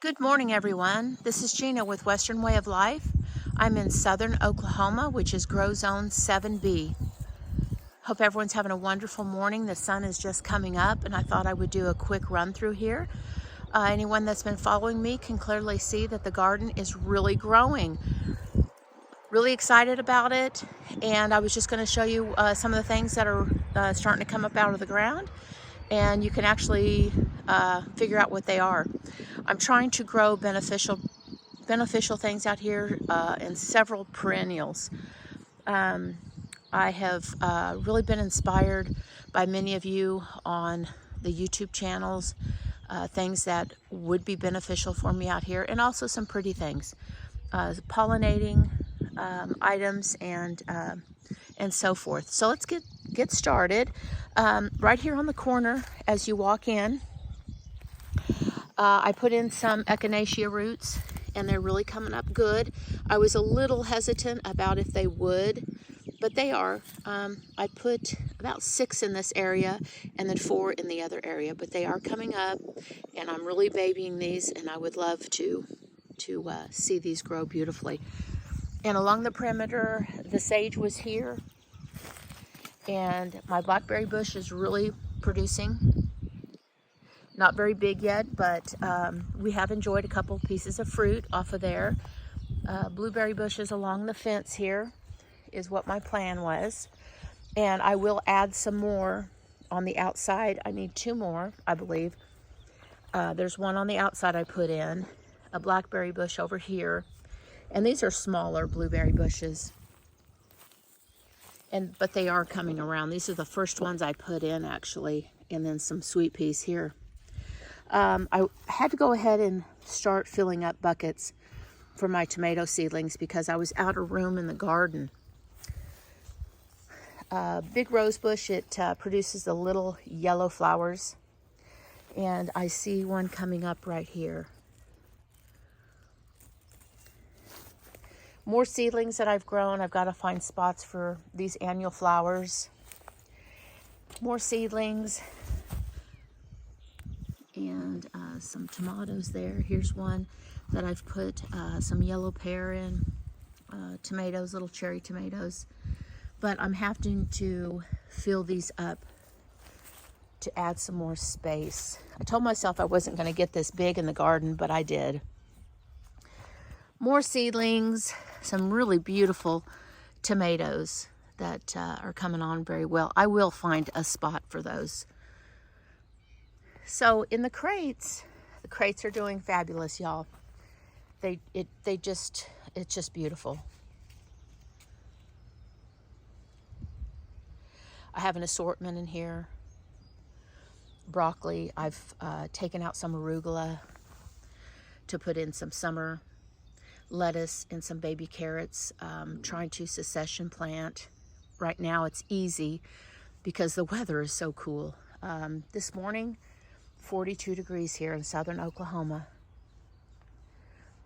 Good morning, everyone. This is Gina with Western Way of Life. I'm in southern Oklahoma, which is Grow Zone 7B. Hope everyone's having a wonderful morning. The sun is just coming up, and I thought I would do a quick run through here. Anyone that's been following me can clearly see that the garden is really growing. Really excited about it, and I was just going to show you some of the things that are starting to come up out of the ground, and you can actually figure out what they are. I'm trying to grow beneficial things out here and several perennials. I have really been inspired by many of you on the YouTube channels, things that would be beneficial for me out here, and also some pretty things, pollinating items and so forth. So let's get started. Right here on the corner as you walk in, I put in some echinacea roots, and they're really coming up good. I was a little hesitant about if they would, but they are. I put about 6 in this area and then 4 in the other area, but they are coming up, and I'm really babying these, and I would love to see these grow beautifully. And along the perimeter, the sage was here, and my blackberry bush is really producing. Not very big yet, but we have enjoyed a couple pieces of fruit off of there. Blueberry bushes along the fence here is what my plan was. And I will add some more on the outside. I need 2 more, I believe. There's one on the outside I put in, a blackberry bush over here. And these are smaller blueberry bushes. But they are coming around. These are the first ones I put in, actually. And then some sweet peas here. I had to go ahead and start filling up buckets for my tomato seedlings because I was out of room in the garden. Big rose bush, it produces the little yellow flowers, and I see one coming up right here. More seedlings that I've grown. I've got to find spots for these annual flowers. More seedlings. And some tomatoes there. Here's one that I've put some yellow pear in, tomatoes, little cherry tomatoes. But I'm having to fill these up to add some more space. I told myself I wasn't going to get this big in the garden, but I did. More seedlings, some really beautiful tomatoes that are coming on very well. I will find a spot for those. So in the crates are doing fabulous, y'all. It's just beautiful. I have an assortment in here. Broccoli. I've taken out some arugula to put in some summer lettuce and some baby carrots. Trying to succession plant. Right now it's easy because the weather is so cool. This morning, 42 degrees here in southern Oklahoma,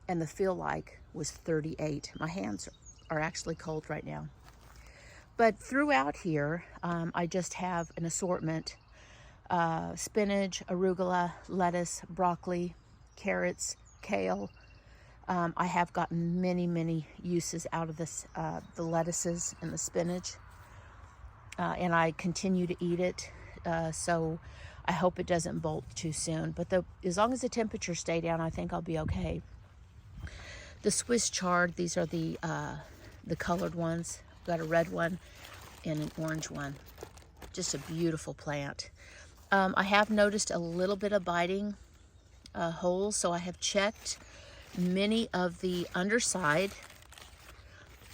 and the feel like was 38. My hands are actually cold right now. But throughout here, I just have an assortment: spinach, arugula, lettuce, broccoli, carrots, kale. I have gotten many uses out of this, the lettuces and the spinach, and I continue to eat it. So I hope it doesn't bolt too soon. But as long as the temperatures stay down, I think I'll be okay. The Swiss chard, these are the colored ones. I've got a red one and an orange one. Just a beautiful plant. I have noticed a little bit of biting holes, so I have checked many of the underside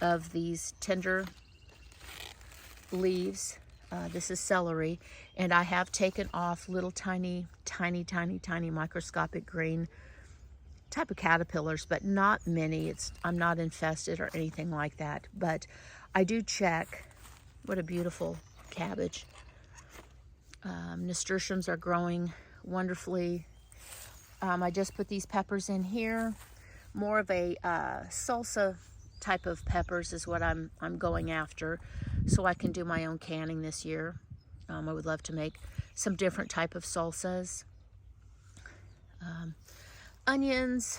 of these tender leaves. This is celery, and I have taken off little tiny microscopic green type of caterpillars, but not many. I'm not infested or anything like that, but I do check. What a beautiful cabbage. Nasturtiums are growing wonderfully. I just put these peppers in here. More of a salsa type of peppers is what I'm going after, so I can do my own canning this year. I would love to make some different type of salsas. onions,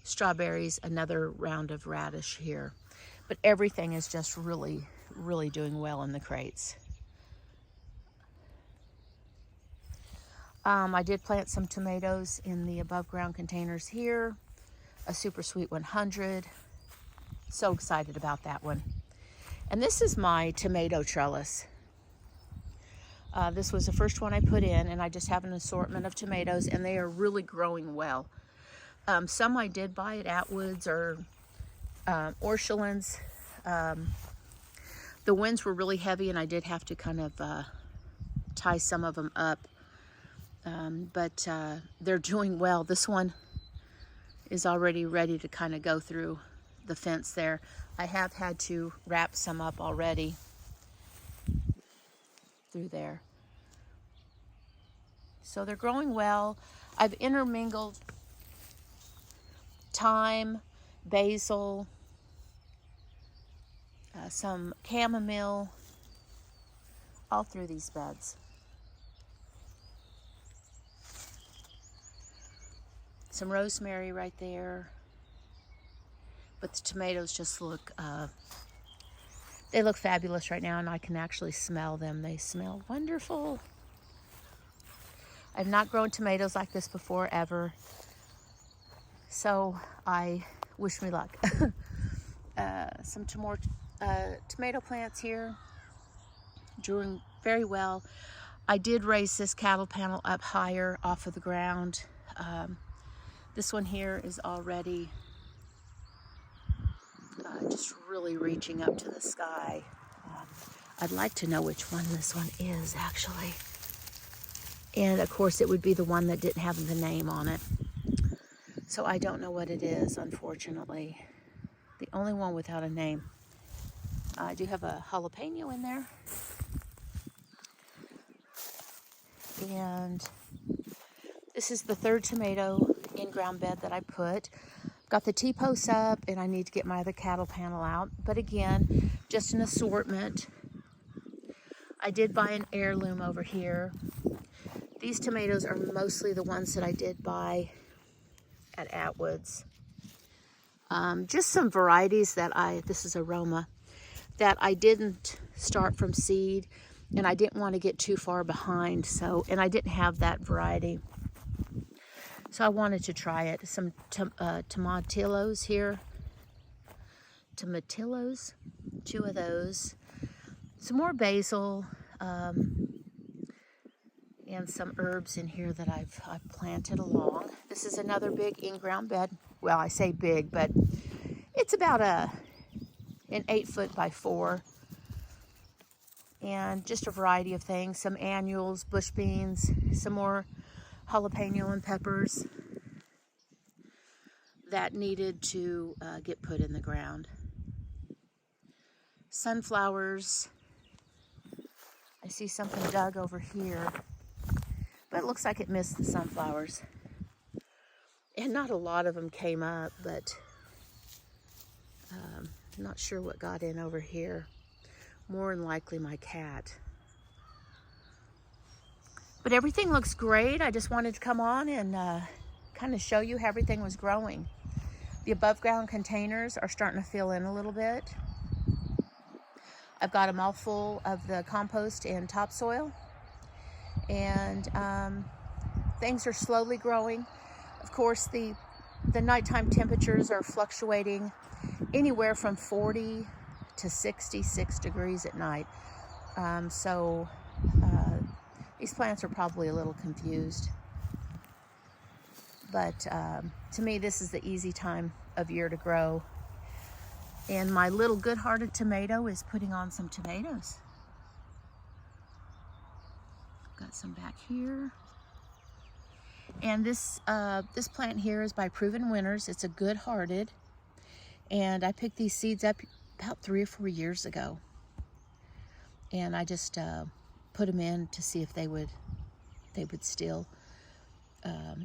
strawberries, another round of radish here. But everything is just really, really doing well in the crates. I did plant some tomatoes in the above ground containers here. A Super Sweet 100. So excited about that one. And this is my tomato trellis. This was the first one I put in, and I just have an assortment of tomatoes, and they are really growing well. Some I did buy at Atwood's or Orchulans. The winds were really heavy, and I did have to kind of tie some of them up. But they're doing well. This one is already ready to kind of go through the fence there. I have had to wrap some up already through there. So they're growing well. I've intermingled thyme, basil, some chamomile, all through these beds. Some rosemary right there. But the tomatoes just look, they look fabulous right now, and I can actually smell them. They smell wonderful. I've not grown tomatoes like this before, ever. So I wish me luck. Some more tomato plants here, doing very well. I did raise this cattle panel up higher off of the ground. This one here is already just really reaching up to the sky. I'd like to know which one this one is, actually. And of course it would be the one that didn't have the name on it. So I don't know what it is, unfortunately. The only one without a name. I do have a jalapeno in there. And this is the third tomato in-ground bed that I put. Got the T-posts up, and I need to get my other cattle panel out. But again, just an assortment. I did buy an heirloom over here. These tomatoes are mostly the ones that I did buy at Atwood's. Just some varieties that this is aroma, that I didn't start from seed, and I didn't want to get too far behind. So, and I didn't have that variety. So I wanted to try it. Some tomatillos here. Tomatillos, 2 of those. Some more basil, and some herbs in here that I've planted along. This is another big in-ground bed. Well, I say big, but it's about an 8-foot by 4. And just a variety of things. Some annuals, bush beans, some more jalapeno and peppers that needed to get put in the ground. Sunflowers. I see something dug over here, but it looks like it missed the sunflowers. And not a lot of them came up, but not sure what got in over here. More than likely my cat. But everything looks great. I just wanted to come on and kind of show you how everything was growing. The above ground containers are starting to fill in a little bit. I've got them all full of the compost and topsoil. And things are slowly growing. Of course, the nighttime temperatures are fluctuating anywhere from 40 to 66 degrees at night. So these plants are probably a little confused. But to me, this is the easy time of year to grow. And my little good-hearted tomato is putting on some tomatoes. Got some back here. And this plant here is by Proven Winners. It's a good-hearted. And I picked these seeds up about 3 or 4 years ago. And I just put them in to see if they would still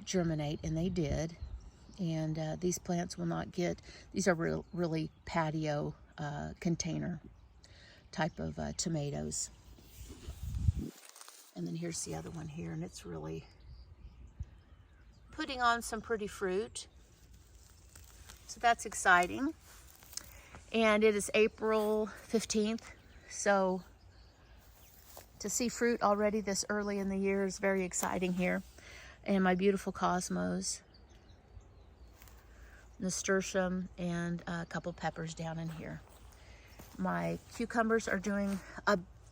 germinate, and they did. And these plants will not get, these are really patio container type of tomatoes. And then here's the other one here, and it's really putting on some pretty fruit. So that's exciting. And it is April 15th, so to see fruit already this early in the year is very exciting here. And my beautiful cosmos, nasturtium, and a couple peppers down in here. My cucumbers are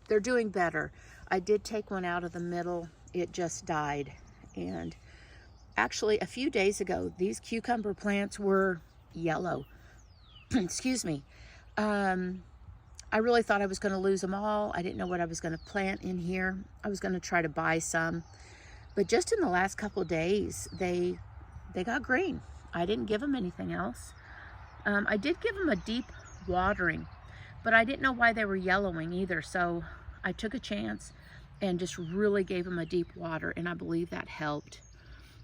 they're doing better. I did take one out of the middle. It just died. And actually a few days ago, these cucumber plants were yellow. Excuse me. I really thought I was going to lose them all. I didn't know what I was going to plant in here. I was going to try to buy some. But just in the last couple of days, they got green. I didn't give them anything else. I did give them a deep watering, but I didn't know why they were yellowing either. So I took a chance and just really gave them a deep water, and I believe that helped.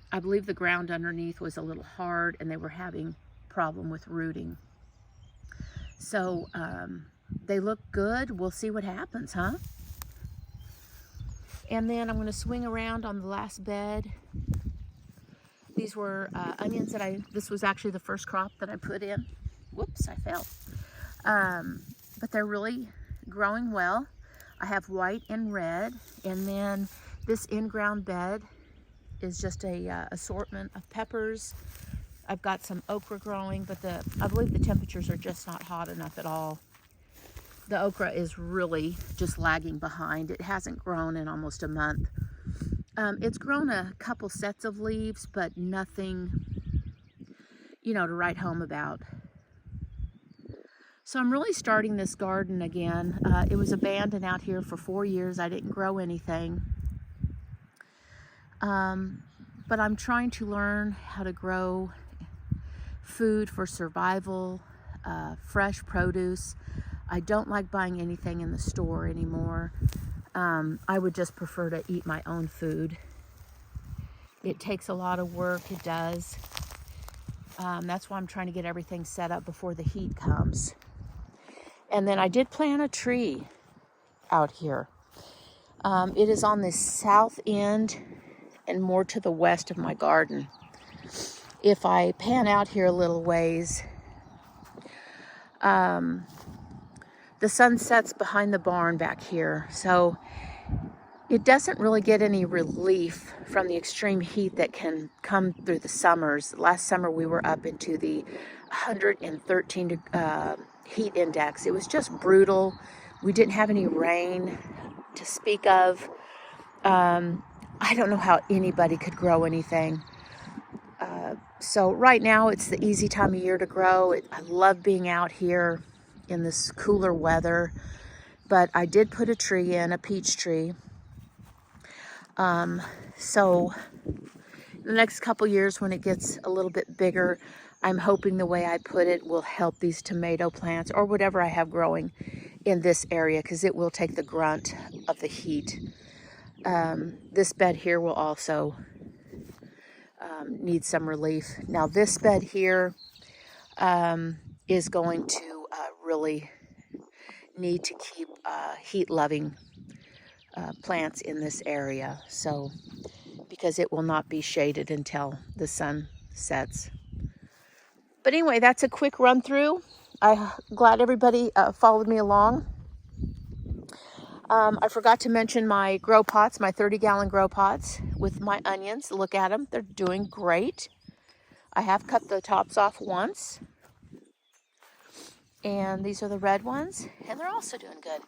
I believe the ground underneath was a little hard and they were having a problem with rooting. So they look good. We'll see what happens, huh? And then I'm going to swing around on the last bed. These were onions that this was actually the first crop that I put in. Whoops, I fell. But they're really growing well. I have white and red. And then this in-ground bed is just a assortment of peppers. I've got some okra growing, but I believe the temperatures are just not hot enough at all. The okra is really just lagging behind. It hasn't grown in almost a month. It's grown a couple sets of leaves, but nothing, to write home about. So I'm really starting this garden again. It was abandoned out here for 4 years. I didn't grow anything. But I'm trying to learn how to grow food for survival, fresh produce. I don't like buying anything in the store anymore. I would just prefer to eat my own food. It takes a lot of work, it does. That's why I'm trying to get everything set up before the heat comes. And then I did plant a tree out here. It is on the south end and more to the west of my garden. If I pan out here a little ways, the sun sets behind the barn back here, so it doesn't really get any relief from the extreme heat that can come through the summers. Last summer we were up into the 113 heat index. It was just brutal. We didn't have any rain to speak of. I don't know how anybody could grow anything. So right now it's the easy time of year to grow. I love being out here in this cooler weather, but I did put a tree in, a peach tree. So the next couple years when it gets a little bit bigger, I'm hoping the way I put it will help these tomato plants or whatever I have growing in this area, because it will take the grunt of the heat. This bed here will also need some relief. Now this bed here is going to really need to keep heat-loving plants in this area, so because it will not be shaded until the sun sets. But anyway, that's a quick run through. I'm glad everybody followed me along. I forgot to mention my grow pots, my 30-gallon grow pots with my onions. Look at them. They're doing great. I have cut the tops off once. And these are the red ones, and they're also doing good.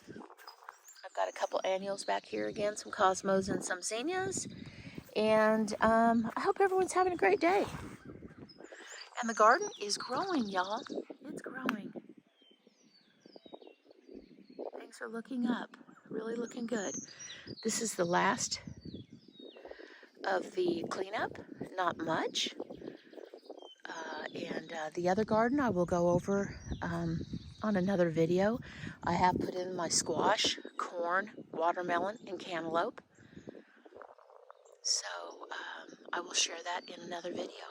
I've got a couple annuals back here again, some cosmos and some zinnias. And I hope everyone's having a great day. And the garden is growing, y'all. It's growing. Things are looking up, really looking good. This is the last of the cleanup, not much. And the other garden I will go over on another video. I have put in my squash, corn, watermelon, and cantaloupe. So I will share that in another video.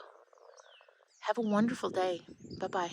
Have a wonderful day. Bye-bye.